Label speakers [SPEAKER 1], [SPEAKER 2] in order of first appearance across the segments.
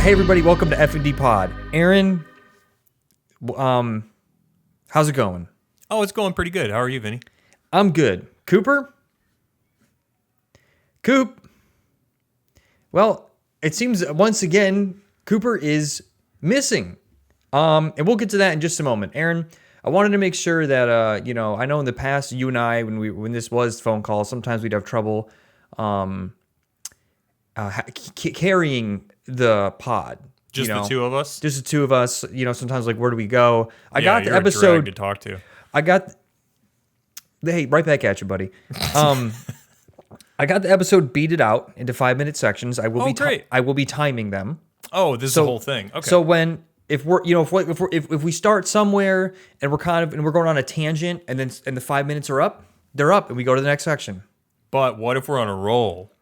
[SPEAKER 1] Hey everybody, welcome to FND POD. Aaron, how's it going?
[SPEAKER 2] Oh, it's going pretty good. How are you, Vinnie?
[SPEAKER 1] I'm good. Cooper? Coop? Well, it seems once again Cooper is missing. And we'll get to that in just a moment. Aaron, I wanted to make sure that I know in the past you and I when this was phone calls, sometimes we'd have trouble carrying the pod.
[SPEAKER 2] Just the two of us?
[SPEAKER 1] Just the two of us. Sometimes like where do we go? I got the
[SPEAKER 2] you're a
[SPEAKER 1] episode
[SPEAKER 2] drag to talk to.
[SPEAKER 1] Hey, right back at you, buddy. I got the episode beated out into 5-minute sections. I will be timing them.
[SPEAKER 2] Oh, this is the whole thing. Okay.
[SPEAKER 1] So if we start somewhere and we're going on a tangent and the 5 minutes are up, they're up and we go to the next section.
[SPEAKER 2] But what if we're on a roll?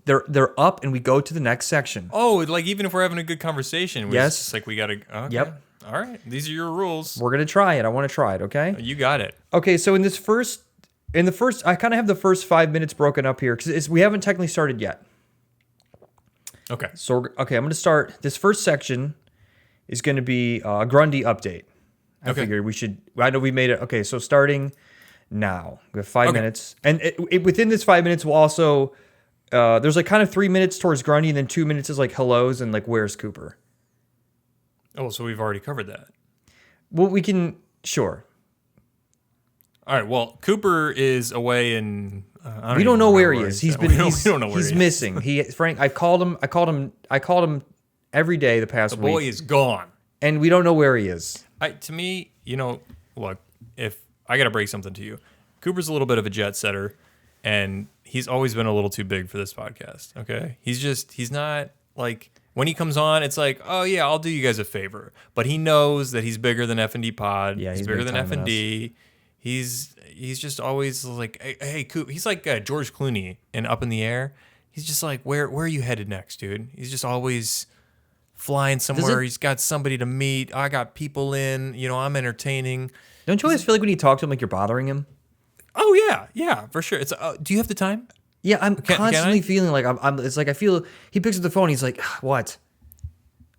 [SPEAKER 1] They're up and we go to the next section.
[SPEAKER 2] Oh, like even if we're having a good conversation,
[SPEAKER 1] yes,
[SPEAKER 2] it's like we gotta. Okay.
[SPEAKER 1] Yep.
[SPEAKER 2] All right. These are your rules.
[SPEAKER 1] We're gonna try it. I want to try it. Okay.
[SPEAKER 2] You got it.
[SPEAKER 1] Okay. So in the first, I kind of have the first 5 minutes broken up here because we haven't technically started yet.
[SPEAKER 2] Okay.
[SPEAKER 1] So I'm gonna start. This first section is gonna be a Grundy update. I figured we should. I know we made it. Okay. So starting now, we have 5 minutes, and within this 5 minutes, we'll also. There's like kind of 3 minutes towards Grundy, and then 2 minutes is like hellos and like where's Cooper.
[SPEAKER 2] Oh, so we've already covered that.
[SPEAKER 1] Well, we can sure.
[SPEAKER 2] All right. Well, Cooper is away, and
[SPEAKER 1] we don't know where he is. We don't know where he's missing. Frank. I called him every day the past week.
[SPEAKER 2] The boy is gone,
[SPEAKER 1] and we don't know where he is.
[SPEAKER 2] To me, look, if I got to break something to you, Cooper's a little bit of a jet setter. And he's always been a little too big for this podcast, okay? He's not, like, when he comes on, it's like, oh, yeah, I'll do you guys a favor. But he knows that he's bigger than FND Pod.
[SPEAKER 1] Yeah,
[SPEAKER 2] he's bigger than FND. He's just always like, hey, Coop. He's like George Clooney in Up in the Air. He's just like, where are you headed next, dude? He's just always flying somewhere. He's got somebody to meet. I got people in. I'm entertaining.
[SPEAKER 1] Don't you always feel like when you talk to him, like you're bothering him?
[SPEAKER 2] Oh yeah, for sure. It's do you have the time?
[SPEAKER 1] Yeah, I'm constantly feeling like I'm. It's like I feel he picks up the phone. He's like, what?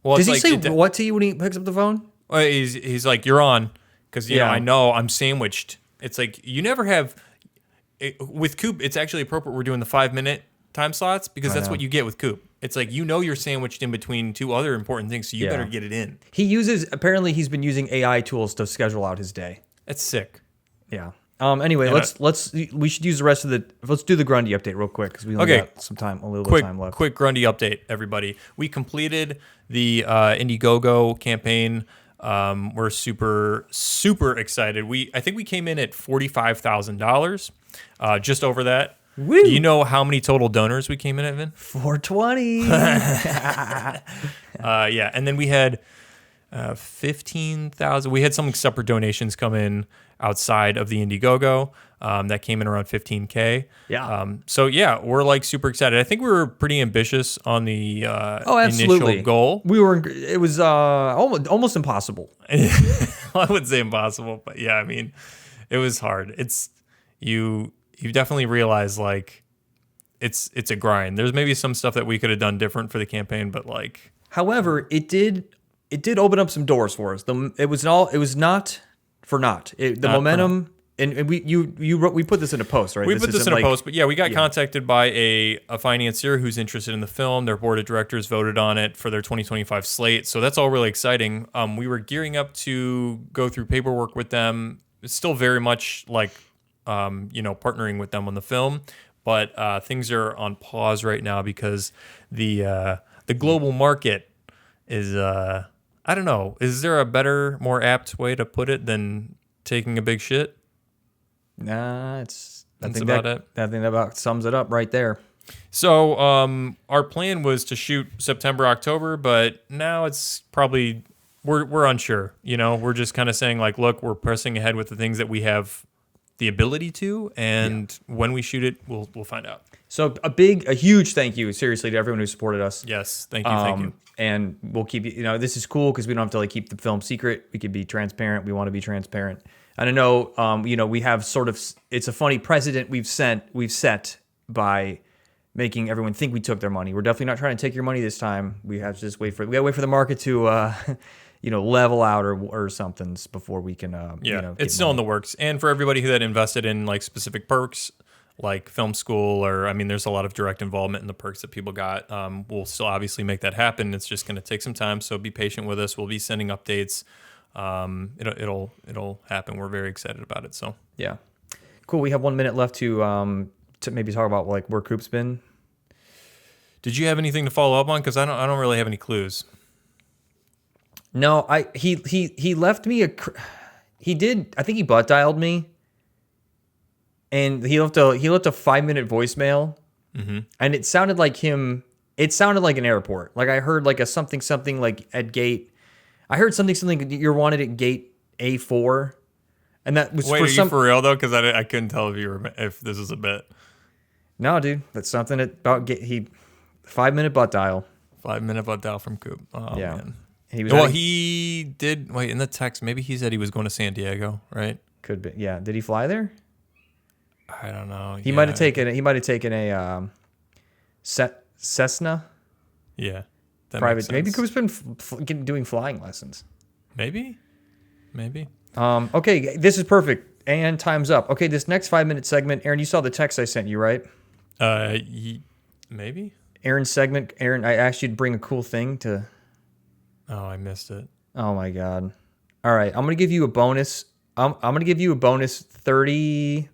[SPEAKER 2] Well,
[SPEAKER 1] does he say what to you when he picks up the phone?
[SPEAKER 2] Well, he's like, you're on, because I know I'm sandwiched. It's like you never have with Coop. It's actually appropriate we're doing the 5-minute time slots because that's what you get with Coop. It's like you're sandwiched in between two other important things, so you better get it in.
[SPEAKER 1] Apparently he's been using AI tools to schedule out his day.
[SPEAKER 2] That's sick.
[SPEAKER 1] Yeah. Anyway, we should use the rest of let's do the Grundy update real quick because we only got a little bit of time left.
[SPEAKER 2] Quick Grundy update, everybody. We completed the Indiegogo campaign. We're super, super excited. I think we came in at $45,000, just over that.
[SPEAKER 1] Woo.
[SPEAKER 2] Do you know how many total donors we came in at, Vin?
[SPEAKER 1] 420.
[SPEAKER 2] Yeah, and then we had 15,000. We had some separate donations come in outside of the Indiegogo that came in around 15K.
[SPEAKER 1] Yeah.
[SPEAKER 2] So yeah, we're like super excited. I think we were pretty ambitious on the initial goal.
[SPEAKER 1] It was almost impossible.
[SPEAKER 2] I would say impossible, but yeah, I mean, it was hard. It's you definitely realize like it's a grind. There's maybe some stuff that we could have done different for the campaign, but like,
[SPEAKER 1] however, it did open up some doors for us. It was not for naught. The momentum, and we put this in a post, right?
[SPEAKER 2] We put this in a post, but yeah, we got contacted by a financier who's interested in the film. Their board of directors voted on it for their 2025 slate, so that's all really exciting. We were gearing up to go through paperwork with them. It's still very much like, partnering with them on the film, but things are on pause right now because the global market is I don't know. Is there a better, more apt way to put it than taking a big shit?
[SPEAKER 1] Nah, I think
[SPEAKER 2] it.
[SPEAKER 1] I think that about sums it up right there.
[SPEAKER 2] So our plan was to shoot September, October, but now it's probably we're unsure. We're just kind of saying like, look, we're pressing ahead with the things that we have the ability to, and when we shoot it, we'll find out.
[SPEAKER 1] So a huge thank you, seriously, to everyone who supported us.
[SPEAKER 2] Yes, thank you.
[SPEAKER 1] And we'll keep this is cool because we don't have to like keep the film secret. We could be transparent. We want to be transparent. And I know, we have sort of, it's a funny precedent we've set by making everyone think we took their money. We're definitely not trying to take your money this time. We have to just we gotta wait for the market to level out or something before we can
[SPEAKER 2] it's still in the works. And for everybody that invested in like specific perks like film school, or I mean there's a lot of direct involvement in the perks that people got. We'll still obviously make that happen. It's just going to take some time, so be patient with us. We'll be sending updates. It'll happen. We're very excited about it. So
[SPEAKER 1] yeah, cool. We have 1 minute left to maybe talk about like where Coop's been.
[SPEAKER 2] Did you have anything to follow up on? Because I don't really have any clues.
[SPEAKER 1] No, he left me he did. I think he butt dialed me, and he left a 5-minute voicemail, and it sounded like him. It sounded like an airport. Like I heard like a something like at gate. I heard something you're wanted at gate A4, and that was
[SPEAKER 2] you for real though? Because I couldn't tell if this was a bit.
[SPEAKER 1] No, dude, that's something about 5-minute butt dial.
[SPEAKER 2] 5-minute butt dial from Coop. Oh yeah. Man. He did. Wait, in the text, maybe he said he was going to San Diego, right?
[SPEAKER 1] Could be. Yeah. Did he fly there?
[SPEAKER 2] I don't know.
[SPEAKER 1] He might have taken. He might have taken a Cessna.
[SPEAKER 2] Yeah.
[SPEAKER 1] Private. Maybe Coop's been doing flying lessons.
[SPEAKER 2] Maybe.
[SPEAKER 1] Okay, this is perfect. And time's up. Okay, this next 5-minute segment, Aaron, you saw the text I sent you, right?
[SPEAKER 2] Maybe.
[SPEAKER 1] Aaron's segment. Aaron, I asked you to bring a cool thing to.
[SPEAKER 2] Oh, I missed it.
[SPEAKER 1] Oh my god. All right, I'm gonna give you a bonus. I'm gonna give you a bonus 30.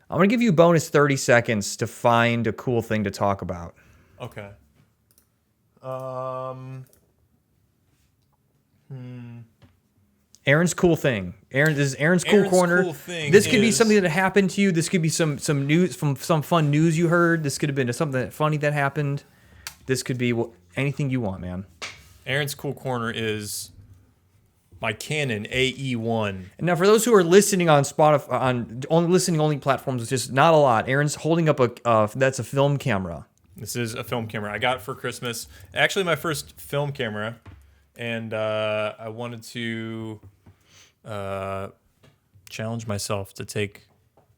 [SPEAKER 1] I'm gonna give you a bonus 30 seconds to find a cool thing to talk about.
[SPEAKER 2] Okay.
[SPEAKER 1] Aaron's cool thing. This is Aaron's cool corner.
[SPEAKER 2] Cool thing
[SPEAKER 1] this could be something that happened to you. This could be some news from some fun news you heard. This could have been something funny that happened. This could be anything you want, man.
[SPEAKER 2] Aaron's cool corner is my Canon AE1.
[SPEAKER 1] And now, for those who are listening on Spotify, on only listening only platforms, it's just not a lot. Aaron's holding up that's a film camera.
[SPEAKER 2] This is a film camera I got for Christmas. Actually, my first film camera, and I wanted to challenge myself to take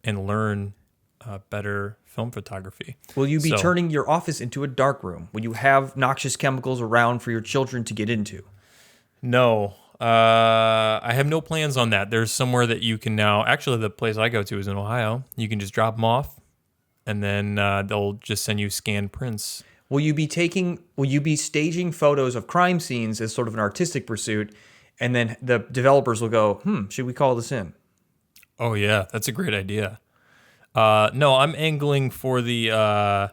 [SPEAKER 2] and learn better film photography.
[SPEAKER 1] Will you be turning your office into a dark room? Will you have noxious chemicals around for your children to get into?
[SPEAKER 2] No. I have no plans on that. There's somewhere that you can now... Actually, the place I go to is in Ohio. You can just drop them off, and then they'll just send you scanned prints.
[SPEAKER 1] Will you be staging photos of crime scenes as sort of an artistic pursuit, and then the developers will go, should we call this in?
[SPEAKER 2] Oh, yeah. That's a great idea. No, I'm angling for the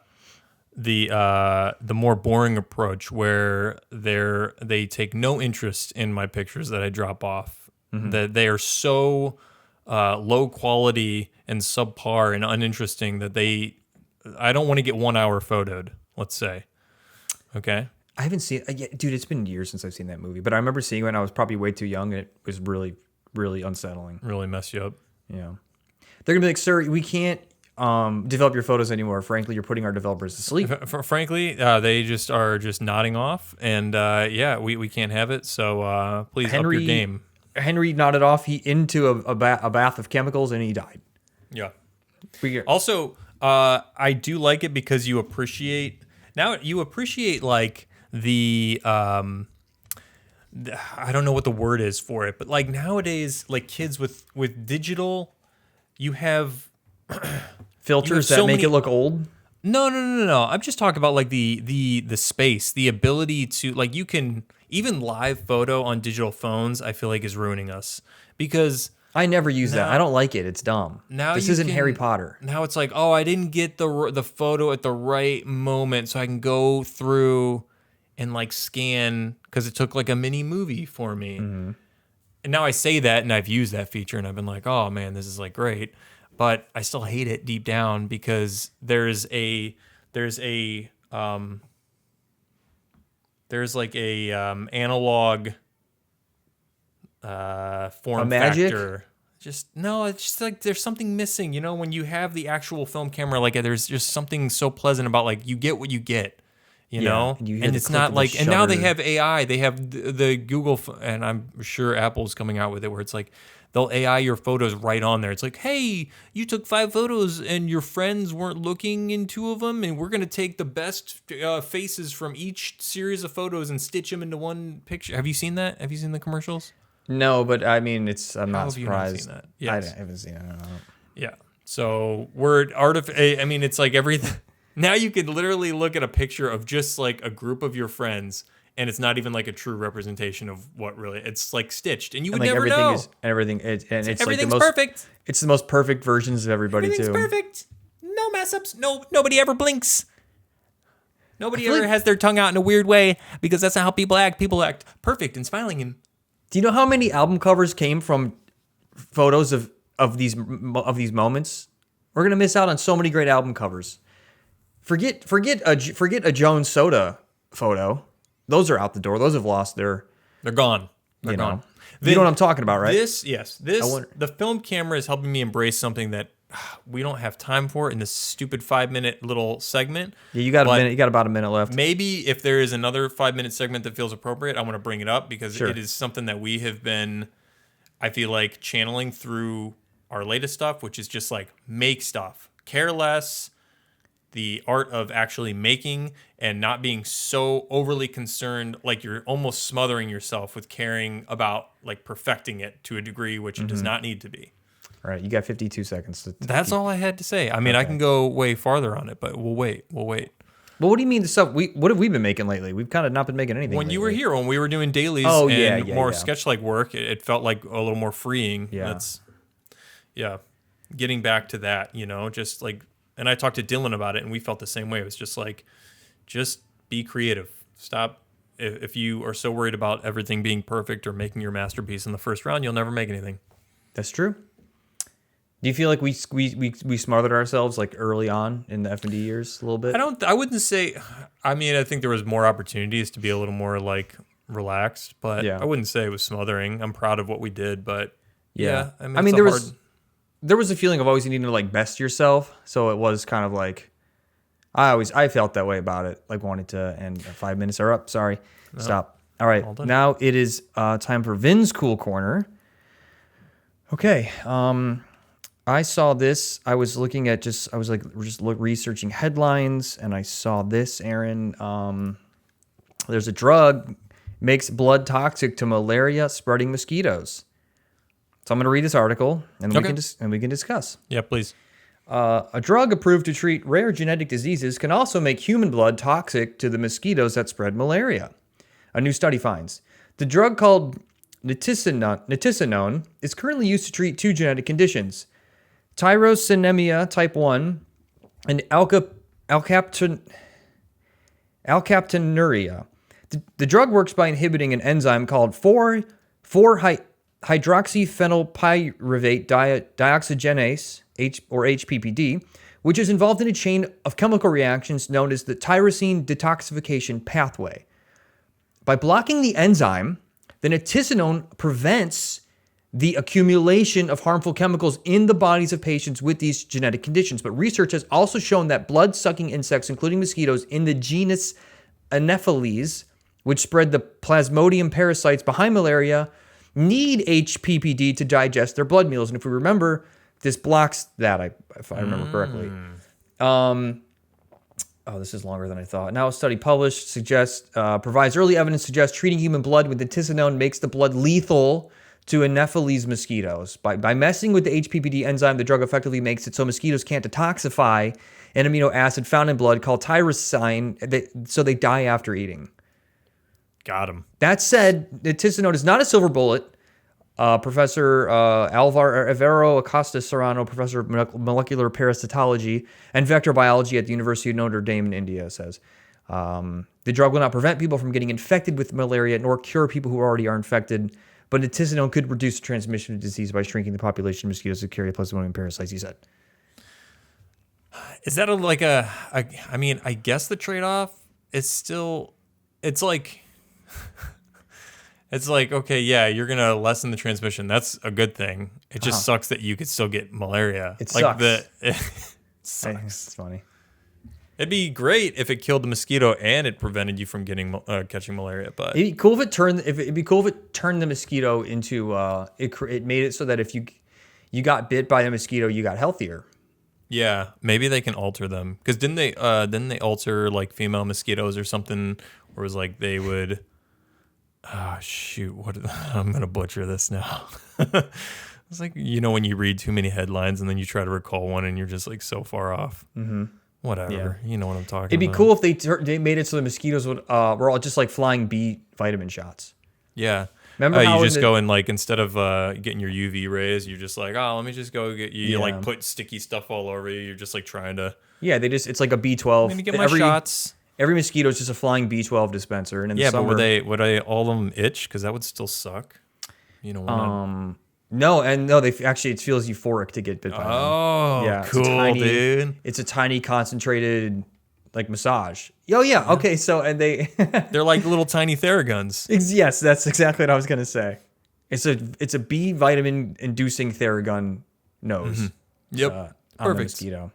[SPEAKER 2] more boring approach where they take no interest in my pictures that I drop off. That they are so low quality and subpar and uninteresting that I don't want to get 1 hour photoed, let's say. Okay.
[SPEAKER 1] I haven't seen it. Dude, it's been years since I've seen that movie, but I remember seeing it when I was probably way too young, and it was really, really unsettling.
[SPEAKER 2] Really mess you up.
[SPEAKER 1] Yeah. They're going to be like, sir, we can't develop your photos anymore. Frankly, you're putting our developers to sleep.
[SPEAKER 2] Frankly, they just are just nodding off, and we can't have it, so please up your game.
[SPEAKER 1] Henry nodded off into a bath of chemicals, and he died.
[SPEAKER 2] Yeah. Also, I do like it because you appreciate like the I don't know what the word is for it, but like nowadays, like kids with digital, you have
[SPEAKER 1] filters that make it look old.
[SPEAKER 2] No. I'm just talking about like the space, the ability to like you can even live photo on digital phones. I feel like is ruining us because
[SPEAKER 1] I never use that. I don't like it. It's dumb. Now this isn't Harry Potter.
[SPEAKER 2] Now it's like, oh, I didn't get the photo at the right moment, so I can go through and like scan because it took like a mini movie for me. And now I say that, and I've used that feature, and I've been like, oh man, this is like great. But I still hate it deep down because there's like a analog form factor. It's just like there's something missing, when you have the actual film camera, like there's just something so pleasant about like you get what you get. You know,
[SPEAKER 1] and you hear
[SPEAKER 2] and
[SPEAKER 1] the
[SPEAKER 2] it's
[SPEAKER 1] click
[SPEAKER 2] not
[SPEAKER 1] of the
[SPEAKER 2] like, and now they
[SPEAKER 1] shutter.
[SPEAKER 2] have AI. They have the Google, and I'm sure Apple's coming out with it, where it's like they'll AI your photos right on there. It's like, hey, you took 5 photos and your friends weren't looking in 2 of them, and we're gonna take the best faces from each series of photos and stitch them into one picture. Have you seen that? Have you seen the commercials?
[SPEAKER 1] No, but I mean, I'm
[SPEAKER 2] How
[SPEAKER 1] not
[SPEAKER 2] have you not
[SPEAKER 1] surprised.
[SPEAKER 2] seen that?
[SPEAKER 1] I
[SPEAKER 2] Yes.
[SPEAKER 1] haven't seen it. I don't know.
[SPEAKER 2] Yeah. So I mean, it's like everything. Now you could literally look at a picture of just like a group of your friends, and it's not even like a true representation of what really. It's like stitched, and you would
[SPEAKER 1] And like
[SPEAKER 2] never
[SPEAKER 1] everything
[SPEAKER 2] know.
[SPEAKER 1] is everything, and it's like the
[SPEAKER 2] Everything's
[SPEAKER 1] most
[SPEAKER 2] perfect.
[SPEAKER 1] It's the most perfect versions of everybody
[SPEAKER 2] Everything's
[SPEAKER 1] too.
[SPEAKER 2] perfect. No mess ups. Nobody ever blinks. Nobody
[SPEAKER 1] feel
[SPEAKER 2] ever
[SPEAKER 1] like-
[SPEAKER 2] has their tongue out in a weird way because that's not how people act. People act perfect and smiling and.
[SPEAKER 1] Do you know how many album covers came from photos of these moments? We're gonna miss out on so many great album covers. Forget a Jones Soda photo. Those are out the door. Those have lost their.
[SPEAKER 2] They're gone. They're
[SPEAKER 1] You
[SPEAKER 2] gone.
[SPEAKER 1] know. You know what I'm talking about, right?
[SPEAKER 2] The film camera is helping me embrace something that we don't have time for in this stupid 5-minute little segment.
[SPEAKER 1] Yeah, you got a
[SPEAKER 2] But
[SPEAKER 1] minute. You got about a minute left.
[SPEAKER 2] Maybe if there is another 5-minute segment that feels appropriate, I want to bring it up because
[SPEAKER 1] Sure.
[SPEAKER 2] it is something that we have been, I feel like, channeling through our latest stuff, which is just like make stuff, care less, the art of actually making and not being so overly concerned, like you're almost smothering yourself with caring about like perfecting it to a degree which it does not need to be.
[SPEAKER 1] All right, you got 52 seconds.
[SPEAKER 2] That's all I had to say. I mean, I can go way farther on it, but we'll wait. We'll wait.
[SPEAKER 1] Well, what do you mean the stuff? What have we been making lately? We've kind of not been making anything.
[SPEAKER 2] When you were
[SPEAKER 1] lately.
[SPEAKER 2] here, when we were doing dailies
[SPEAKER 1] Oh,
[SPEAKER 2] and
[SPEAKER 1] yeah,
[SPEAKER 2] more
[SPEAKER 1] yeah.
[SPEAKER 2] sketch-like work, it felt like a little more freeing.
[SPEAKER 1] Yeah.
[SPEAKER 2] Getting back to that, just like, and I talked to Dylan about it, and we felt the same way. It was just like, just be creative. Stop. If you are so worried about everything being perfect or making your masterpiece in the first round, you'll never make anything.
[SPEAKER 1] That's true. Do you feel like we smothered ourselves like early on in the FND years a little bit?
[SPEAKER 2] I wouldn't say. I mean, I think there was more opportunities to be a little more like relaxed, but
[SPEAKER 1] Yeah.
[SPEAKER 2] I wouldn't say it was smothering. I'm proud of what we did, but
[SPEAKER 1] Yeah.
[SPEAKER 2] I mean,
[SPEAKER 1] I mean
[SPEAKER 2] it's
[SPEAKER 1] there was a feeling of always needing to like best yourself, so it was kind of like I felt that way about it, like wanting to end 5 minutes are up. Sorry, stop. All right,
[SPEAKER 2] All done.
[SPEAKER 1] now it is time for Vin's Cool Corner. Okay, I saw this. I was looking at researching headlines, and I saw this. Aaron, there's a drug makes blood toxic to malaria spreading mosquitoes. So I'm going to read this article, and we can discuss.
[SPEAKER 2] Yeah, please.
[SPEAKER 1] A drug approved to treat rare genetic diseases can also make human blood toxic to the mosquitoes that spread malaria. A new study finds. The drug called nitisinone is currently used to treat 2 genetic conditions, tyrosinemia type 1 and alkaptonuria. The drug works by inhibiting an enzyme called 4-hydroxyphenylpyruvate dioxygenase, HPPD, which is involved in a chain of chemical reactions known as the tyrosine detoxification pathway. By blocking the enzyme, the nitisinone prevents the accumulation of harmful chemicals in the bodies of patients with these genetic conditions. But research has also shown that blood-sucking insects, including mosquitoes in the genus Anopheles, which spread the plasmodium parasites behind malaria, need HPPD to digest their blood meals. And if we remember, this blocks that, if I remember correctly. This is longer than I thought. Now a study published provides early evidence suggests treating human blood with nitisinone makes the blood lethal to Anopheles mosquitoes. By messing with the HPPD enzyme, the drug effectively makes it so mosquitoes can't detoxify an amino acid found in blood called tyrosine, so they die after eating.
[SPEAKER 2] Got him.
[SPEAKER 1] That said, nitisinone is not a silver bullet. Professor Alvaro Acosta Serrano, professor of molecular parasitology and vector biology at the University of Notre Dame in India, says the drug will not prevent people from getting infected with malaria nor cure people who already are infected, but nitisinone could reduce the transmission of disease by shrinking the population of mosquitoes that carry plasmodium parasites, he said.
[SPEAKER 2] Is that I mean, I guess the trade-off is still, it's like, okay, yeah, you're going to lessen the transmission. That's a good thing. It just sucks that you could still get malaria.
[SPEAKER 1] It sucks.
[SPEAKER 2] It sucks.
[SPEAKER 1] It's funny.
[SPEAKER 2] It'd be great if it killed the mosquito and it prevented you from getting catching malaria. But
[SPEAKER 1] It'd be cool if it turned the mosquito into it made it so that if you got bit by a mosquito, you got healthier.
[SPEAKER 2] yeah, maybe they can alter them. Because didn't they alter like female mosquitoes or something? Where it was like they would. Ah, shoot! I'm gonna butcher this now. It's like when you read too many headlines and then you try to recall one and you're just like so far off. Mm-hmm. Whatever. Yeah. You know what I'm talking about.
[SPEAKER 1] It'd be cool if they made it so the mosquitoes were all just like flying B vitamin shots.
[SPEAKER 2] Yeah.
[SPEAKER 1] Remember how
[SPEAKER 2] you just go and like instead of getting your UV rays, you're just like, oh, let me just go get you. You like put sticky stuff all over you. You're just like trying to.
[SPEAKER 1] Yeah, it's like a B12.
[SPEAKER 2] I'm gonna get my shots.
[SPEAKER 1] Every mosquito is just a flying B12 dispenser, and in the summer,
[SPEAKER 2] but would all of them itch? Because that would still suck.
[SPEAKER 1] No, they actually it feels euphoric to get bit by them.
[SPEAKER 2] Oh, yeah, cool, dude.
[SPEAKER 1] It's a tiny concentrated like massage. Oh yeah, okay. So and
[SPEAKER 2] they're like little tiny Theraguns.
[SPEAKER 1] Yes, that's exactly what I was gonna say. It's a B vitamin inducing Theragun nose.
[SPEAKER 2] Mm-hmm. Yep,
[SPEAKER 1] on the mosquito.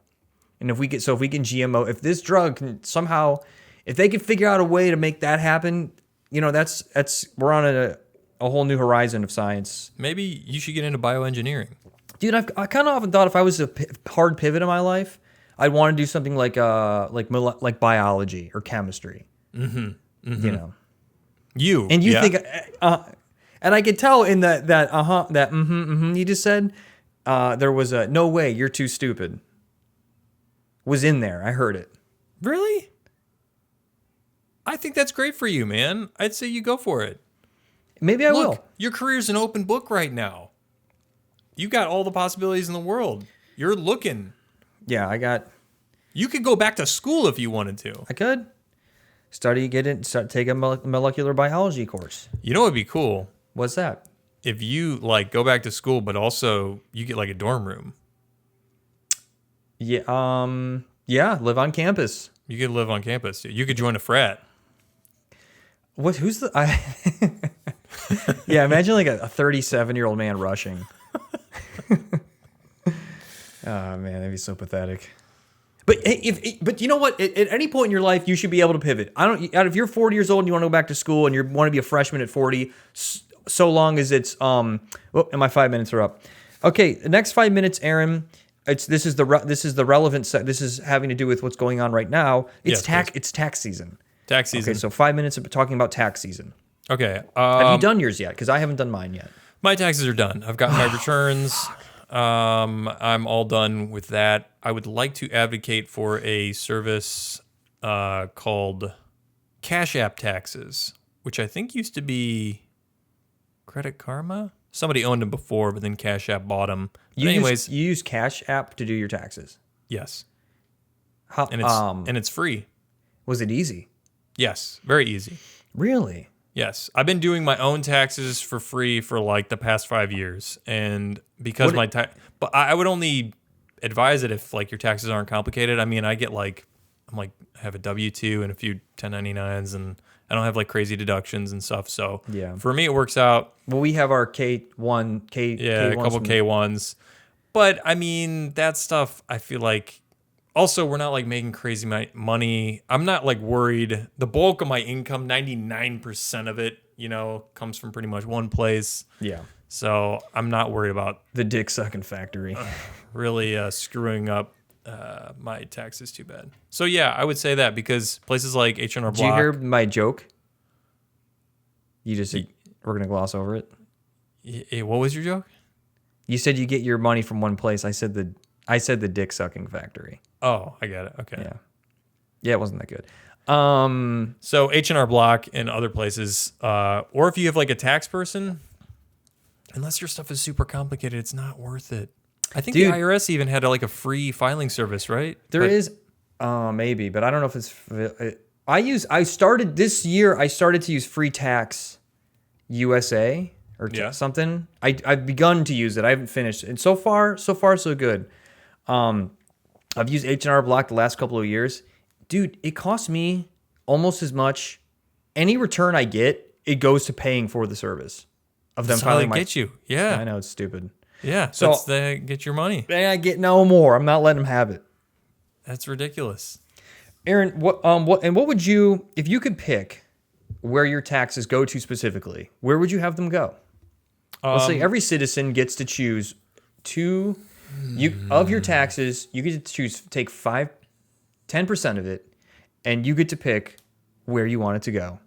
[SPEAKER 1] And if we can GMO, if this drug can somehow, if they can figure out a way to make that happen, that's we're on a whole new horizon of science.
[SPEAKER 2] Maybe you should get into bioengineering.
[SPEAKER 1] Dude, I kind of often thought if I was a hard pivot in my life, I'd want to do something like biology or chemistry. Mm-hmm. Mm-hmm. You think, and I could tell in that you just said, there was a no way, you're too stupid. Was in there. I heard it.
[SPEAKER 2] Really? I think that's great for you, man. I'd say you go for it.
[SPEAKER 1] Maybe I will.
[SPEAKER 2] Your career's an open book right now. You got all the possibilities in the world. You're looking.
[SPEAKER 1] Yeah,
[SPEAKER 2] You could go back to school if you wanted to.
[SPEAKER 1] I could. Take a molecular biology course.
[SPEAKER 2] You know what would be cool?
[SPEAKER 1] What's that?
[SPEAKER 2] If you go back to school, but also you get like a dorm room.
[SPEAKER 1] Yeah, live on campus.
[SPEAKER 2] You could live on campus, dude. You could join a frat.
[SPEAKER 1] Who's the Yeah, imagine like a 37-year-old man rushing. Oh man, that'd be so pathetic. But but you know what? At any point in your life, you should be able to pivot. If you're 40 years old and you want to go back to school and you want to be a freshman at 40, so long as it's and my 5 minutes are up. Okay, the next 5 minutes, Aaron. This is the relevant set. This is having to do with what's going on right now. It's tax season.
[SPEAKER 2] Tax season.
[SPEAKER 1] Okay, so 5 minutes of talking about tax season.
[SPEAKER 2] Okay.
[SPEAKER 1] Have you done yours yet? Because I haven't done mine yet.
[SPEAKER 2] My taxes are done. I've gotten my returns. I'm all done with that. I would like to advocate for a service called Cash App Taxes, which I think used to be Credit Karma. Somebody owned them before, but then Cash App bought them.
[SPEAKER 1] You use Cash App to do your taxes?
[SPEAKER 2] Yes.
[SPEAKER 1] How?
[SPEAKER 2] And it's free.
[SPEAKER 1] Was it easy?
[SPEAKER 2] Yes, very easy.
[SPEAKER 1] Really?
[SPEAKER 2] Yes. I've been doing my own taxes for free for like the past 5 years. And because but I would only advise it if like your taxes aren't complicated. I mean, I have a W-2 and a few 1099s and I don't have like crazy deductions and stuff. So
[SPEAKER 1] yeah,
[SPEAKER 2] for me, it works out.
[SPEAKER 1] Well, we have our K1,
[SPEAKER 2] a couple K1s. But I mean, that stuff, I feel like also we're not like making crazy money. I'm not like worried. The bulk of my income, 99% of it, comes from pretty much one place.
[SPEAKER 1] Yeah.
[SPEAKER 2] So I'm not worried about
[SPEAKER 1] the dick sucking factory
[SPEAKER 2] really screwing up my taxes too bad. So yeah, I would say that because places like H&R Block.
[SPEAKER 1] Did you hear my joke? We're gonna gloss over it.
[SPEAKER 2] What was your joke?
[SPEAKER 1] You said you get your money from one place. I said the dick sucking factory.
[SPEAKER 2] Oh, I got it. Okay.
[SPEAKER 1] Yeah, it wasn't that good.
[SPEAKER 2] So H&R Block and other places, or if you have like a tax person, unless your stuff is super complicated, it's not worth it. I think the IRS even had like a free filing service, right?
[SPEAKER 1] There is, maybe, but I don't know if it's. I started this year. I started to use Free Tax USA or something. I've begun to use it. I haven't finished, and so far so good. I've used H&R Block the last couple of years. Dude, it costs me almost as much. Any return I get, it goes to paying for the service of them filing my.
[SPEAKER 2] Get you, yeah.
[SPEAKER 1] I know it's stupid.
[SPEAKER 2] Yeah, so they get your money.
[SPEAKER 1] I get no more. I'm not letting them have it.
[SPEAKER 2] That's ridiculous.
[SPEAKER 1] Aaron, what would you, if you could pick where your taxes go to specifically, where would you have them go? Let's say every citizen gets to choose of your taxes, you get to choose, take 10% of it, and you get to pick where you want it to go.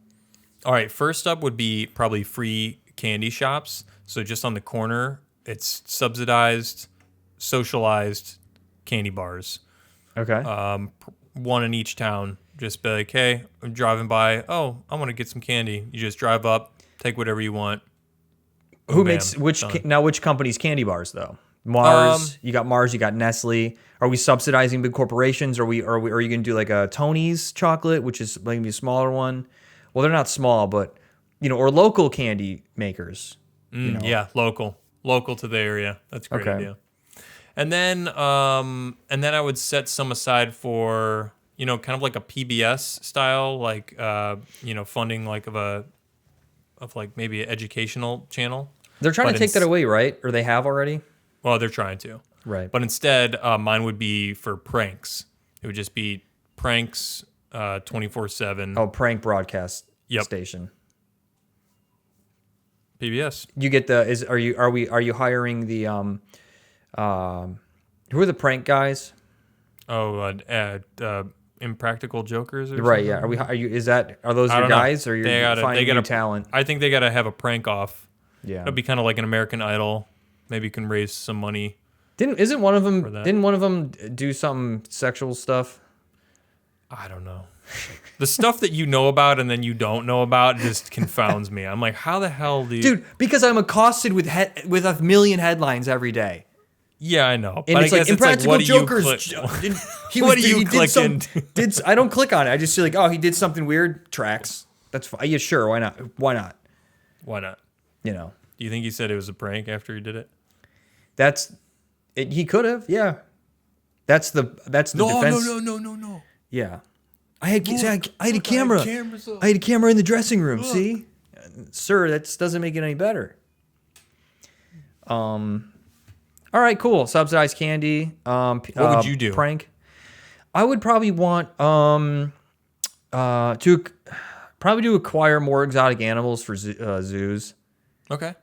[SPEAKER 2] All right, first up would be probably free candy shops. So just on the corner, it's subsidized, socialized candy bars.
[SPEAKER 1] Okay.
[SPEAKER 2] One in each town. Just be like, hey, I'm driving by. Oh, I want to get some candy. You just drive up, take whatever you want.
[SPEAKER 1] Who makes which company's candy bars though? Mars. You got Mars. You got Nestle. Are we subsidizing big corporations? Are you going to do like a Tony's chocolate, which is maybe a smaller one? Well, they're not small, but or local candy makers.
[SPEAKER 2] Yeah, local to the area. That's a great idea. And then I would set some aside for kind of like a PBS style, like funding like of like maybe an educational channel.
[SPEAKER 1] They're trying to take that away, right? Or they have already?
[SPEAKER 2] Well, they're trying to.
[SPEAKER 1] Right.
[SPEAKER 2] But instead, mine would be for pranks. It would just be pranks 24/7.
[SPEAKER 1] Oh, prank broadcast station.
[SPEAKER 2] PBS.
[SPEAKER 1] You get are you hiring the who are the prank guys?
[SPEAKER 2] Oh, Impractical Jokers or something?
[SPEAKER 1] Right, yeah. Are those your guys or you're finding new talent?
[SPEAKER 2] I think they got to have a prank off.
[SPEAKER 1] Yeah.
[SPEAKER 2] It'd be kind of like an American Idol. Maybe you can raise some money.
[SPEAKER 1] Didn't one of them do some sexual stuff?
[SPEAKER 2] I don't know. The stuff that you know about and then you don't know about just confounds me. I'm like, how the hell do you...
[SPEAKER 1] Dude, because I'm accosted with a million headlines every day.
[SPEAKER 2] Yeah, I know.
[SPEAKER 1] And
[SPEAKER 2] but
[SPEAKER 1] it's
[SPEAKER 2] I
[SPEAKER 1] like
[SPEAKER 2] guess
[SPEAKER 1] Impractical
[SPEAKER 2] it's like, what
[SPEAKER 1] Jokers.
[SPEAKER 2] What do you click into?
[SPEAKER 1] I don't click on it. I just see like, oh, he did something weird. Tracks. That's fine. Yeah, sure. Why not? Why not?
[SPEAKER 2] Why not?
[SPEAKER 1] Do
[SPEAKER 2] you think he said it was a prank after he did it?
[SPEAKER 1] He could have. Yeah. That's the defense.
[SPEAKER 2] No.
[SPEAKER 1] Yeah. I had a camera. I had a camera in the dressing room. Look. See, sir, that doesn't make it any better. All right, cool. Subsidized candy.
[SPEAKER 2] What would you do?
[SPEAKER 1] Prank. I would probably want to acquire more exotic animals for zoos.
[SPEAKER 2] Okay.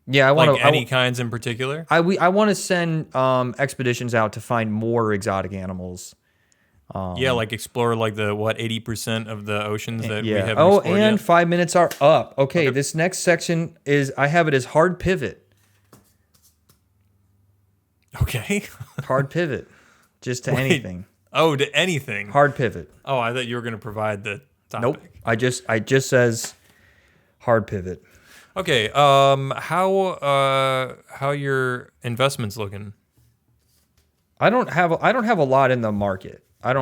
[SPEAKER 1] Yeah, I want
[SPEAKER 2] any kinds in particular.
[SPEAKER 1] I want to send expeditions out to find more exotic animals.
[SPEAKER 2] Like explore like the 80% of the oceans that we haven't explored
[SPEAKER 1] and
[SPEAKER 2] yet?
[SPEAKER 1] 5 minutes are up. Okay, this next section I have it as hard pivot.
[SPEAKER 2] Okay.
[SPEAKER 1] Hard pivot. Just to anything.
[SPEAKER 2] Oh, to anything.
[SPEAKER 1] Hard pivot.
[SPEAKER 2] Oh, I thought you were going to provide the topic.
[SPEAKER 1] Nope. I just says hard pivot.
[SPEAKER 2] Okay. How your investments looking?
[SPEAKER 1] I don't have a lot in the market. I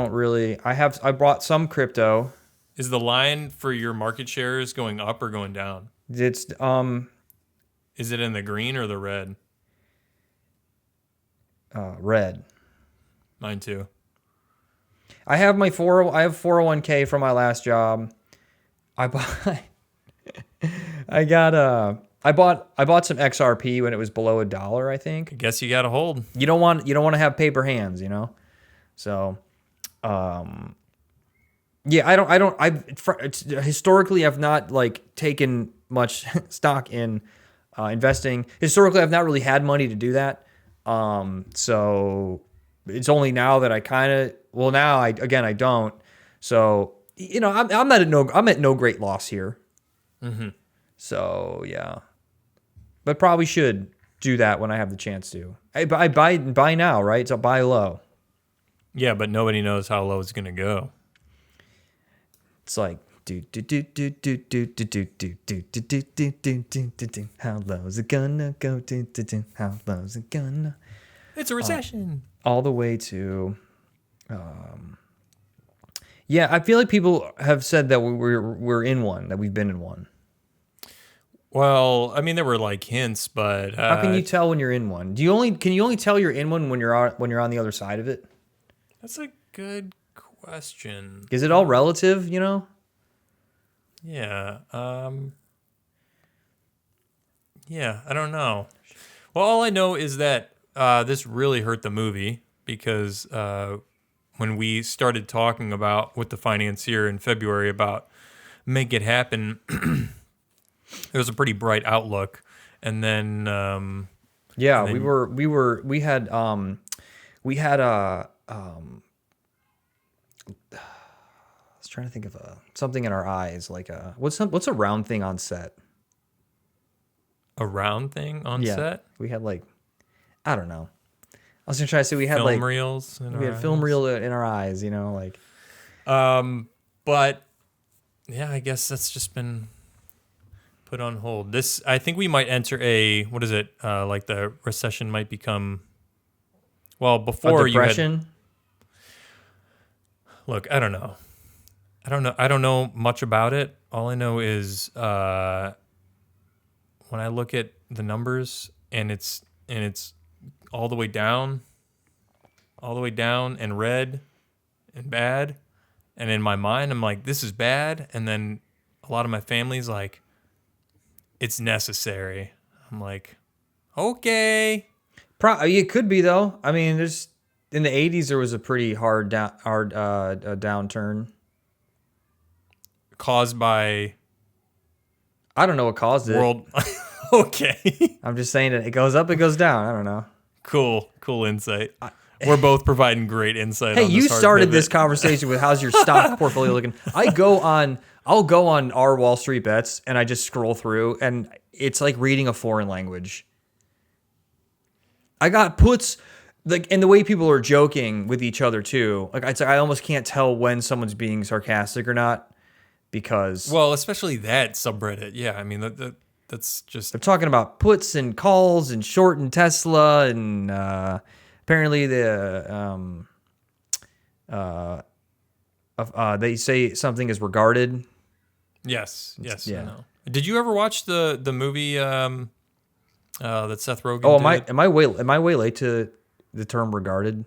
[SPEAKER 1] bought some crypto.
[SPEAKER 2] Is the line for your market shares going up or going down?
[SPEAKER 1] It's
[SPEAKER 2] Is it in the green or the red?
[SPEAKER 1] Red.
[SPEAKER 2] Mine too.
[SPEAKER 1] I have 401k from my last job. I bought some XRP when it was below $1, I think.
[SPEAKER 2] I guess you got to hold.
[SPEAKER 1] You don't want to have paper hands, So historically I've not like taken much stock in investing. Historically I've not really had money to do that. So it's only now that I I don't. So, I'm at no great loss here.
[SPEAKER 2] Mm-hmm.
[SPEAKER 1] So yeah, but probably should do that when I have the chance to. I buy now, right? So buy low.
[SPEAKER 2] Yeah, but nobody knows how low it's gonna go.
[SPEAKER 1] It's like how low is it gonna go? How low is it gonna?
[SPEAKER 2] It's a recession.
[SPEAKER 1] All the way to, yeah. I feel like people have said that we're in one, that we've been in one.
[SPEAKER 2] Well, I mean, there were like hints, but
[SPEAKER 1] how can you tell when you're in one? Can you only tell you're in one when you're on the other side of it?
[SPEAKER 2] That's a good question.
[SPEAKER 1] Is it all relative?
[SPEAKER 2] Yeah. Yeah, I don't know. Well, all I know is that this really hurt the movie because when we started talking about with the financier in February about make it happen, it was a pretty bright outlook. And then,
[SPEAKER 1] yeah, we had a, I was trying to think of something in our eyes, like what's a round thing on set?
[SPEAKER 2] a round thing on set.
[SPEAKER 1] We had like, I don't know. I was gonna try to say we had
[SPEAKER 2] Film
[SPEAKER 1] like
[SPEAKER 2] reels.
[SPEAKER 1] we had film reel in our eyes, like.
[SPEAKER 2] But yeah, I guess that's just been put on hold. I think we might enter what is it? Like the recession might become. Well, before
[SPEAKER 1] A depression.
[SPEAKER 2] Look, I don't know. I don't know much about it. All I know is when I look at the numbers and it's all the way down and red and bad. And in my mind, I'm like, this is bad. And then a lot of my family's like, it's necessary. I'm like, okay.
[SPEAKER 1] It could be though. I mean, there's in the 80s there was a pretty hard downturn
[SPEAKER 2] Caused by
[SPEAKER 1] I don't know what caused it.
[SPEAKER 2] world. Okay.
[SPEAKER 1] I'm just saying it goes up, it goes down. I don't know.
[SPEAKER 2] Cool insight. We're both providing great insight.
[SPEAKER 1] Hey,
[SPEAKER 2] on
[SPEAKER 1] you
[SPEAKER 2] this hard
[SPEAKER 1] started
[SPEAKER 2] pivot.
[SPEAKER 1] this conversation with how's your stock portfolio looking? I'll go on our Wall Street Bets and I just scroll through and it's like reading a foreign language. I got puts like, and the way people are joking with each other too. Like I almost can't tell when someone's being sarcastic or not because
[SPEAKER 2] especially that subreddit. Yeah, I mean that's just
[SPEAKER 1] they're talking about puts and calls and short and Tesla and apparently they say something is regarded.
[SPEAKER 2] yes.
[SPEAKER 1] Yeah.
[SPEAKER 2] I know. Did you ever watch the movie that Seth Rogen?
[SPEAKER 1] Oh,
[SPEAKER 2] did?
[SPEAKER 1] am I way late to the term regarded?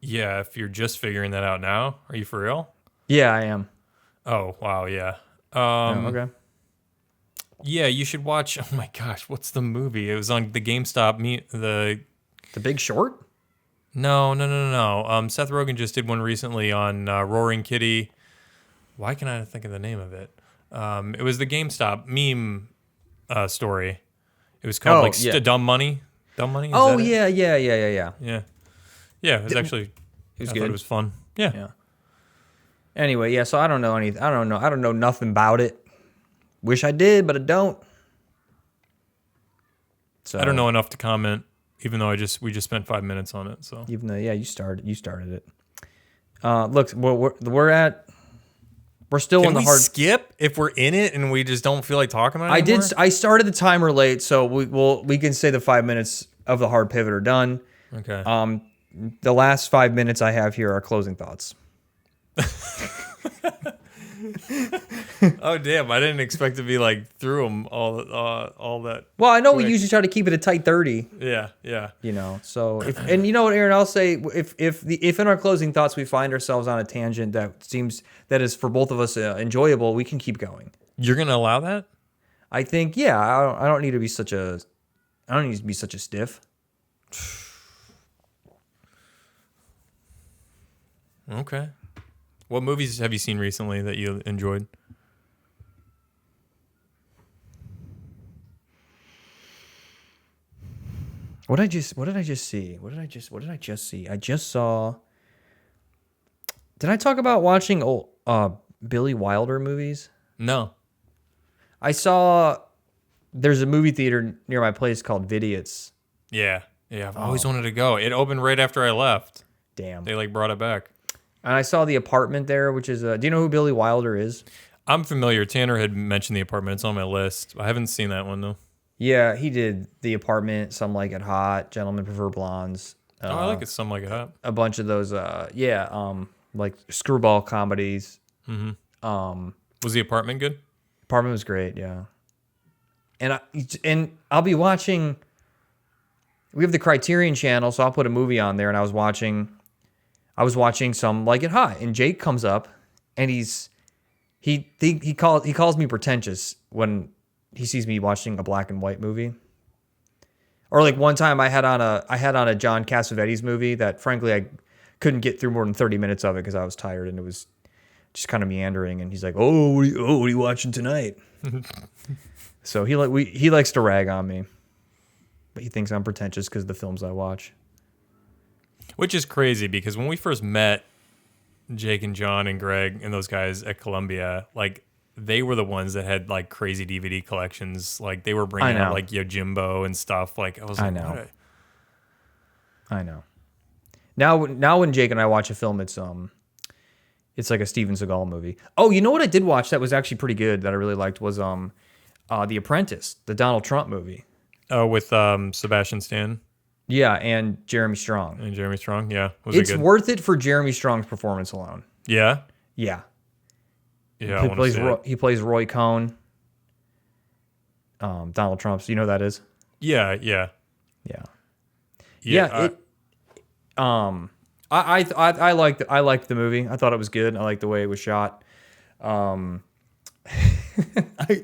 [SPEAKER 2] Yeah, if you're just figuring that out now, are you for real?
[SPEAKER 1] Yeah, I am.
[SPEAKER 2] Oh wow, yeah.
[SPEAKER 1] Okay.
[SPEAKER 2] Yeah, you should watch. Oh my gosh, what's the movie? It was on the GameStop.
[SPEAKER 1] The Big Short?
[SPEAKER 2] No. Seth Rogen just did one recently on Roaring Kitty. Why can I not think of the name of it? It was the GameStop meme story. It was called Dumb Money. Dumb Money?
[SPEAKER 1] Oh yeah.
[SPEAKER 2] Yeah. It was actually.
[SPEAKER 1] It was
[SPEAKER 2] I
[SPEAKER 1] good.
[SPEAKER 2] thought it was fun. Yeah.
[SPEAKER 1] Yeah. Anyway, yeah. So I don't know anything. I don't know nothing about it. Wish I did, but I don't. So
[SPEAKER 2] I don't know enough to comment, even though we just spent 5 minutes on it. So
[SPEAKER 1] even though you started it. Look, we're still
[SPEAKER 2] can
[SPEAKER 1] on the
[SPEAKER 2] we
[SPEAKER 1] hard.
[SPEAKER 2] skip if we're in it and we just don't feel like talking about it anymore?
[SPEAKER 1] I started the timer late, so we can say the 5 minutes of the hard pivot are done.
[SPEAKER 2] Okay.
[SPEAKER 1] The last 5 minutes I have here are closing thoughts.
[SPEAKER 2] Oh damn! I didn't expect to be like through them all that.
[SPEAKER 1] Well, I know
[SPEAKER 2] quick.
[SPEAKER 1] we usually try to keep it a tight 30.
[SPEAKER 2] Yeah.
[SPEAKER 1] So and you know what, Aaron, I'll say if in our closing thoughts we find ourselves on a tangent that is for both of us enjoyable, we can keep going.
[SPEAKER 2] You're gonna allow that?
[SPEAKER 1] I think I don't need to be such a stiff.
[SPEAKER 2] Okay. What movies have you seen recently that you enjoyed?
[SPEAKER 1] What did I just see? I just saw. Did I talk about watching old Billy Wilder movies?
[SPEAKER 2] No.
[SPEAKER 1] I saw. There's a movie theater near my place called Vidiots.
[SPEAKER 2] Yeah. I've always wanted to go. It opened right after I left.
[SPEAKER 1] Damn.
[SPEAKER 2] They brought it back.
[SPEAKER 1] And I saw The Apartment there, which is do you know who Billy Wilder is?
[SPEAKER 2] I'm familiar. Tanner had mentioned The Apartment. It's on my list. I haven't seen that one though.
[SPEAKER 1] Yeah, he did The Apartment, Some Like It Hot, Gentlemen Prefer Blondes.
[SPEAKER 2] I like it. Some Like It Hot.
[SPEAKER 1] A bunch of those, like screwball comedies.
[SPEAKER 2] Mm-hmm. Was The Apartment good?
[SPEAKER 1] Apartment was great, yeah. And I'll be watching. We have the Criterion channel, so I'll put a movie on there, and I was watching Some Like It Hot, and Jake comes up, and he calls me pretentious when he sees me watching a black and white movie. Or like one time I had on a John Cassavetes movie that frankly I couldn't get through more than 30 minutes of it because I was tired and it was just kind of meandering. And he's like, "Oh, what are you watching tonight?" So he likes to rag on me, but he thinks I'm pretentious because of the films I watch.
[SPEAKER 2] Which is crazy because when we first met Jake and John and Greg and those guys at Columbia, like they were the ones that had like crazy DVD collections. Like they were bringing out like Yojimbo and stuff. Like I was like,
[SPEAKER 1] I know. Now when Jake and I watch a film, it's like a Steven Seagal movie. Oh, you know what I did watch that was actually pretty good that I really liked was The Apprentice, the Donald Trump movie.
[SPEAKER 2] Oh, with Sebastian Stan.
[SPEAKER 1] Yeah, and Jeremy Strong.
[SPEAKER 2] Yeah.
[SPEAKER 1] It's worth it for Jeremy Strong's performance alone.
[SPEAKER 2] Yeah?
[SPEAKER 1] Yeah.
[SPEAKER 2] Yeah,
[SPEAKER 1] he plays Roy Cohn. Donald Trump's. You know who that is?
[SPEAKER 2] Yeah.
[SPEAKER 1] I liked the movie. I thought it was good. I liked the way it was shot. I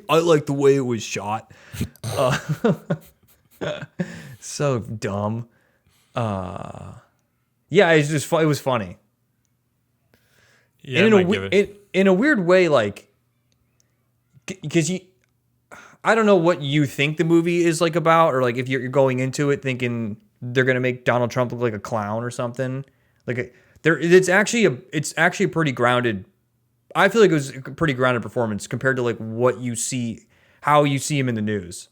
[SPEAKER 1] like the way it was shot. So dumb. Yeah, it's just it was funny.
[SPEAKER 2] Yeah,
[SPEAKER 1] and in a weird way, like, because I don't know what you think the movie is like about, or like if you're going into it thinking they're gonna make Donald Trump look like a clown or something. Like it's actually a pretty grounded. I feel like it was a pretty grounded performance compared to like what you see, how you see him in the news.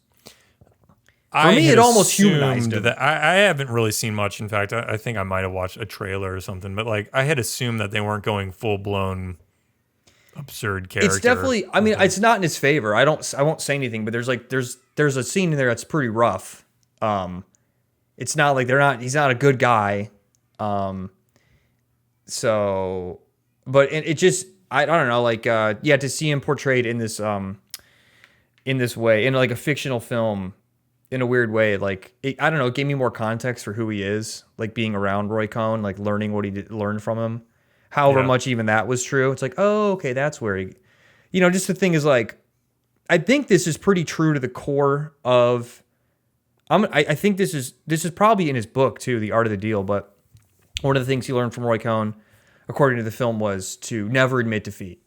[SPEAKER 1] For me, it almost humanized him.
[SPEAKER 2] I haven't really seen much. In fact, I think I might have watched a trailer or something. But like, I had assumed that they weren't going full blown absurd character.
[SPEAKER 1] It's definitely. I mean, it's not in his favor. I won't say anything. But there's a scene in there that's pretty rough. It's not like he's not a good guy. So, but it just, I don't know, like, to see him portrayed in this way, in like a fictional film, in a weird way, like, I don't know, it gave me more context for who he is, like being around Roy Cohn, like learning what he learned from him, however much even that was true. It's like, oh, okay, that's where he, just the thing is like, I think this is pretty true to the core of, I think this is probably in his book too, The Art of the Deal, but one of the things he learned from Roy Cohn, according to the film, was to never admit defeat.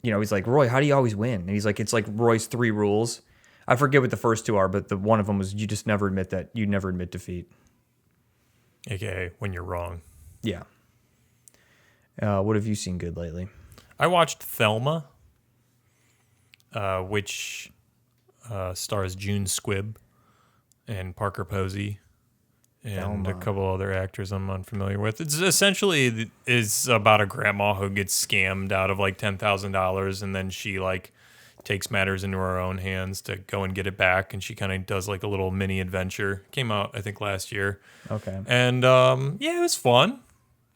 [SPEAKER 1] He's like, Roy, how do you always win? And he's like, it's like Roy's 3 rules. I forget what the first 2 are, but one of them was you just never admit defeat.
[SPEAKER 2] AKA when you're wrong.
[SPEAKER 1] Yeah. What have you seen good lately?
[SPEAKER 2] I watched Thelma, which stars June Squibb and Parker Posey and a couple other actors I'm unfamiliar with. It's essentially is about a grandma who gets scammed out of like $10,000, and then she like takes matters into her own hands to go and get it back, and she kind of does like a little mini adventure. Came out I think last year.
[SPEAKER 1] Okay.
[SPEAKER 2] And it was fun.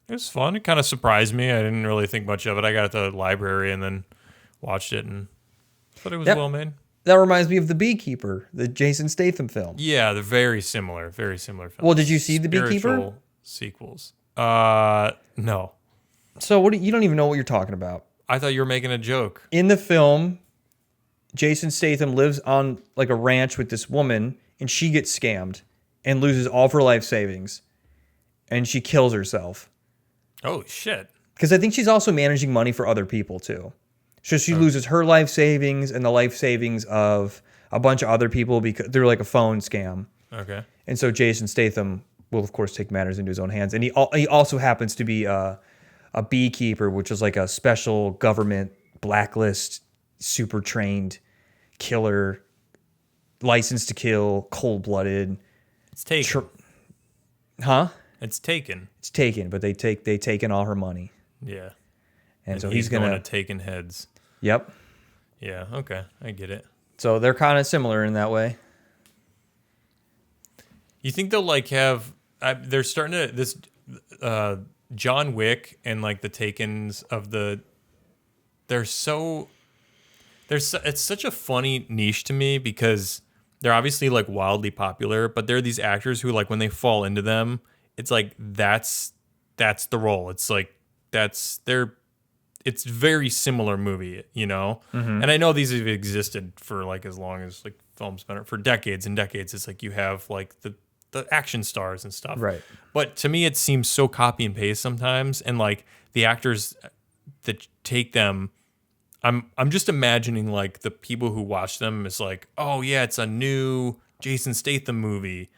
[SPEAKER 2] It kind of surprised me. I didn't really think much of it. I got at the library and then watched it and thought it was well made.
[SPEAKER 1] That reminds me of The Beekeeper, the Jason Statham film.
[SPEAKER 2] Yeah, they're very similar films.
[SPEAKER 1] Well, did you see The Beekeeper?
[SPEAKER 2] Sequels. No.
[SPEAKER 1] So you don't even know what you're talking about.
[SPEAKER 2] I thought you were making a joke.
[SPEAKER 1] In the film, Jason Statham lives on like a ranch with this woman, and she gets scammed and loses all of her life savings, and she kills herself.
[SPEAKER 2] Oh, shit.
[SPEAKER 1] Because I think she's also managing money for other people, too. So she loses her life savings and the life savings of a bunch of other people because they're like a phone scam.
[SPEAKER 2] Okay.
[SPEAKER 1] And so Jason Statham will, of course, take matters into his own hands. And he also happens to be a beekeeper, which is like a special government blacklist, super trained killer, licensed to kill, cold-blooded.
[SPEAKER 2] It's taken. It's taken.
[SPEAKER 1] It's taken, but they taken all her money.
[SPEAKER 2] Yeah.
[SPEAKER 1] And so
[SPEAKER 2] he's going to taken heads.
[SPEAKER 1] Yep.
[SPEAKER 2] Yeah, okay. I get it.
[SPEAKER 1] So they're kind of similar in that way.
[SPEAKER 2] You think they'll like have they're starting to this John Wick and like the Takens of it's such a funny niche to me because they're obviously like wildly popular, but they're these actors who like when they fall into them, it's like that's the role. It's like it's very similar movie, Mm-hmm. And I know these have existed for like as long as like film's been for decades and decades. It's like you have like the the action stars and stuff.
[SPEAKER 1] Right.
[SPEAKER 2] But to me, it seems so copy and paste sometimes, and like the actors that take them, I'm just imagining like the people who watch them is like, oh yeah, it's a new Jason Statham movie,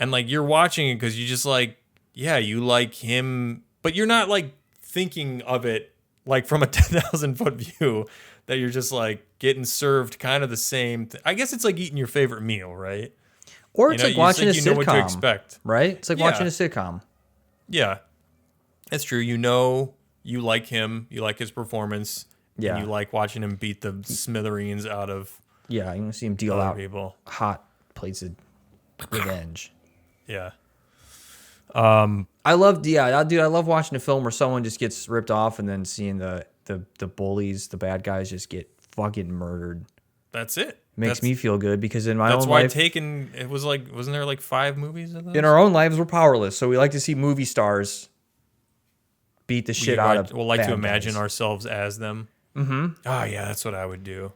[SPEAKER 2] and like you're watching it because you just like, yeah, you like him, but you're not like thinking of it like from a 10,000-foot view that you're just like getting served kind of the same. I guess it's like eating your favorite meal, right?
[SPEAKER 1] Or it's like watching a sitcom. You know what to
[SPEAKER 2] expect,
[SPEAKER 1] right? It's like watching a sitcom.
[SPEAKER 2] Yeah, that's true. You know, you like him, you like his performance. Yeah, and you like watching him beat the smithereens out of.
[SPEAKER 1] Yeah, you want to see him deal out
[SPEAKER 2] people
[SPEAKER 1] hot plates of revenge.
[SPEAKER 2] Yeah.
[SPEAKER 1] I love watching a film where someone just gets ripped off and then seeing the bullies, the bad guys just get fucking murdered.
[SPEAKER 2] That's it.
[SPEAKER 1] Makes me feel good because in my own life.
[SPEAKER 2] That's why it was like, wasn't there like 5 movies of those?
[SPEAKER 1] In our own lives, we're powerless, so we like to see movie stars beat the shit out of.
[SPEAKER 2] We'll like to imagine
[SPEAKER 1] guys.
[SPEAKER 2] Ourselves as them. Mm-hmm. Oh yeah, that's what I would do.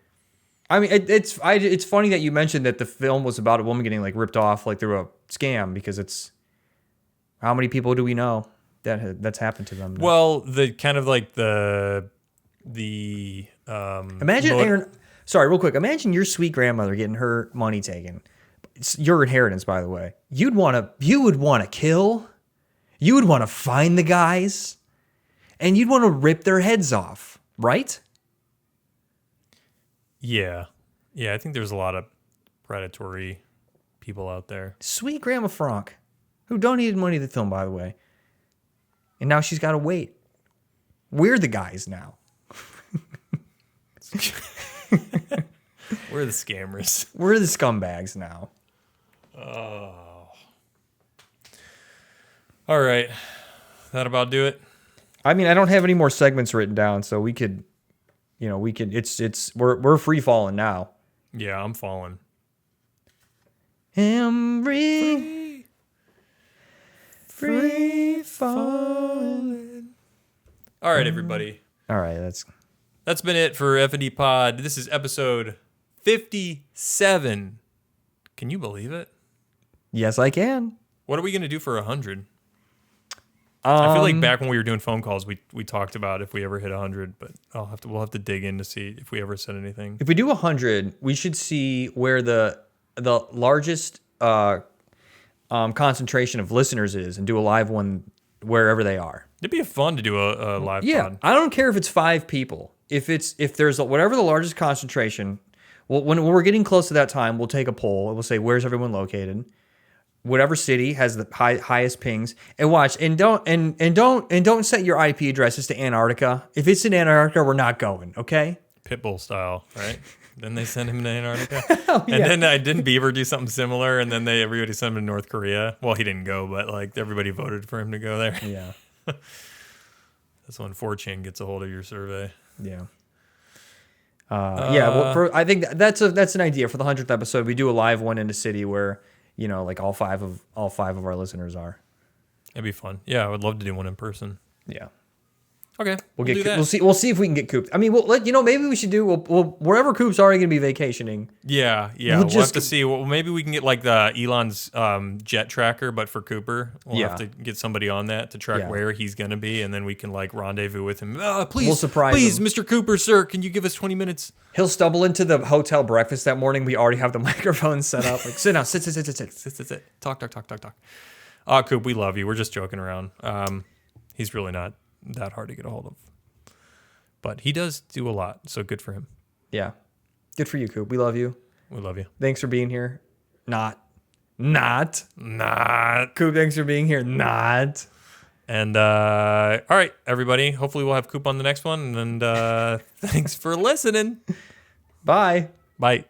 [SPEAKER 1] I mean, it's funny that you mentioned that the film was about a woman getting like ripped off like through a scam because it's. How many people do we know that's happened to them?
[SPEAKER 2] Well, the kind of like the
[SPEAKER 1] imagine Aaron. Sorry, real quick. Imagine your sweet grandmother getting her money taken. It's your inheritance, by the way. You would want to kill. You would want to find the guys, and you'd want to rip their heads off, right?
[SPEAKER 2] Yeah. I think there's a lot of predatory people out there.
[SPEAKER 1] Sweet Grandma Frank, who donated money to the film, by the way, and now she's got to wait. We're the guys now.
[SPEAKER 2] We're the scammers.
[SPEAKER 1] We're the scumbags now.
[SPEAKER 2] Oh. All right. That about do it?
[SPEAKER 1] I mean, I don't have any more segments written down, so we could, we're free falling now.
[SPEAKER 2] Yeah, I'm falling. Free falling. All right, everybody.
[SPEAKER 1] All right,
[SPEAKER 2] that's been it for FND Pod. This is episode 57. Can you believe it?
[SPEAKER 1] Yes, I can.
[SPEAKER 2] What are we gonna do for 100? I feel like back when we were doing phone calls, we talked about if we ever hit 100, but we'll have to dig in to see if we ever said anything.
[SPEAKER 1] If we do 100, we should see where the largest concentration of listeners is, and do a live one wherever they are.
[SPEAKER 2] It'd be fun to do a live pod.
[SPEAKER 1] I don't care if it's 5 people. If there's whatever the largest concentration, well, when we're getting close to that time, we'll take a poll and we'll say where's everyone located. Whatever city has the highest pings, and watch, and don't set your IP addresses to Antarctica. If it's in Antarctica, we're not going. Okay.
[SPEAKER 2] Pitbull style, right? Then they send him to Antarctica, and then didn't Bieber do something similar? And then everybody sent him to North Korea. Well, he didn't go, but like everybody voted for him to go there.
[SPEAKER 1] Yeah.
[SPEAKER 2] That's when 4chan gets a hold of your survey.
[SPEAKER 1] Yeah. Well, I think that's an idea for the 100th episode. We do a live one in a city where. Like all five of our listeners are. It'd
[SPEAKER 2] be fun. Yeah, I would love to do one in person.
[SPEAKER 1] Yeah.
[SPEAKER 2] Okay.
[SPEAKER 1] We'll get. We'll see if we can get Coop. I mean, maybe we should do. We'll wherever Coop's already going to be vacationing.
[SPEAKER 2] Yeah. We'll have to see. Well, maybe we can get like the Elon's jet tracker, but for Cooper, we'll have to get somebody on that to track where he's going to be, and then we can like rendezvous with him. Please,
[SPEAKER 1] we'll surprise
[SPEAKER 2] please,
[SPEAKER 1] him.
[SPEAKER 2] Mr. Cooper, sir, can you give us 20 minutes?
[SPEAKER 1] He'll stumble into the hotel breakfast that morning. We already have the microphone set up. Like, sit down, sit.
[SPEAKER 2] Talk. Coop, we love you. We're just joking around. He's really not that hard to get a hold of. But he does do a lot, so good for him.
[SPEAKER 1] Yeah. Good for you, Coop. We love you.
[SPEAKER 2] We love you.
[SPEAKER 1] Thanks for being here. Not. Coop, thanks for being here. Not.
[SPEAKER 2] And, all right, everybody. Hopefully we'll have Coop on the next one. And thanks for listening.
[SPEAKER 1] Bye.
[SPEAKER 2] Bye.